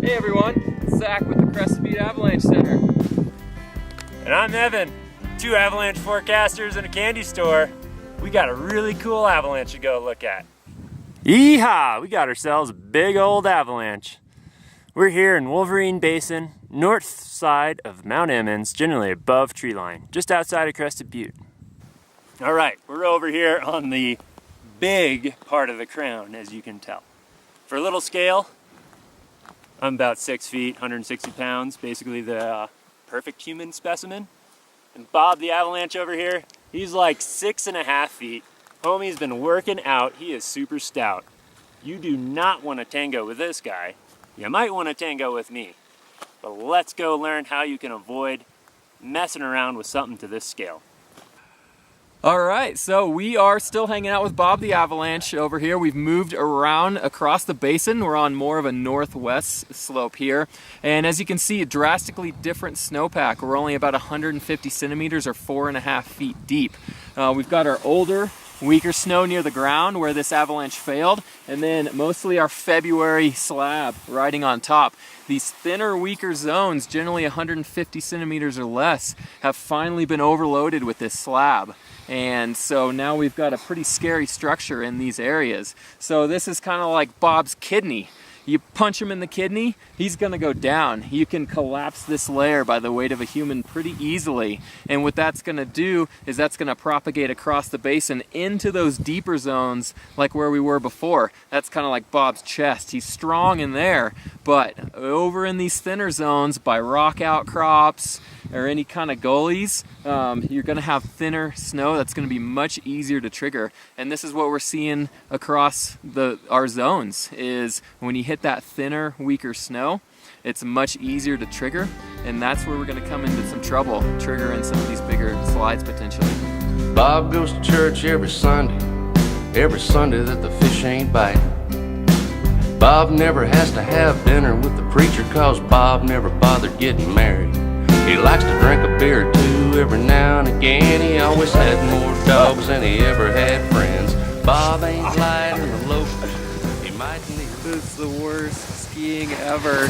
Hey everyone, Zach with the Crest Speed Avalanche Center. And I'm Evan, two avalanche forecasters in a candy store. We got a really cool avalanche to go look at. Yeehaw! We got ourselves a big old avalanche. We're here in Wolverine Basin, north side of Mount Emmons, generally above tree line, just outside of Crested Butte. All right, we're over here on the big part of the crown, as you can tell. For a little scale, I'm about 6 feet, 160 pounds, basically the perfect human specimen. And Bob the Avalanche over here, he's like 6.5 feet. Homie's been working out, he is super stout. You do not want to tango with this guy. You might want to tango with me. But let's go learn how you can avoid messing around with something to this scale. Alright, so we are still hanging out with Bob the Avalanche over here. We've moved around across the basin. We're on more of a northwest slope here. And as you can see, a drastically different snowpack. We're only about 150 centimeters or 4.5 feet deep. We've got our older, weaker snow near the ground where this avalanche failed, and then mostly our February slab riding on top. These thinner, weaker zones, generally 150 centimeters or less, have finally been overloaded with this slab. And so now we've got a pretty scary structure in these areas. So this is kind of like Bob's kidney. You punch him in the kidney, he's gonna go down. You can collapse this layer by the weight of a human pretty easily. And what that's gonna do is that's gonna propagate across the basin into those deeper zones like where we were before. That's kind of like Bob's chest. He's strong in there, but over in these thinner zones by rock outcrops or any kind of gullies, you're gonna have thinner snow that's gonna be much easier to trigger. And this is what we're seeing across our zones, is when you hit that thinner, weaker snow, it's much easier to trigger, and that's where we're gonna come into some trouble, triggering some of these bigger slides potentially. Bob goes to church every Sunday that the fish ain't biting. Bob never has to have dinner with the preacher, cause Bob never bothered getting married. He likes to drink a beer or two every now and again. He always had more dogs than he ever had friends. Bob ain't light in the locals. He might need. This is the worst skiing ever.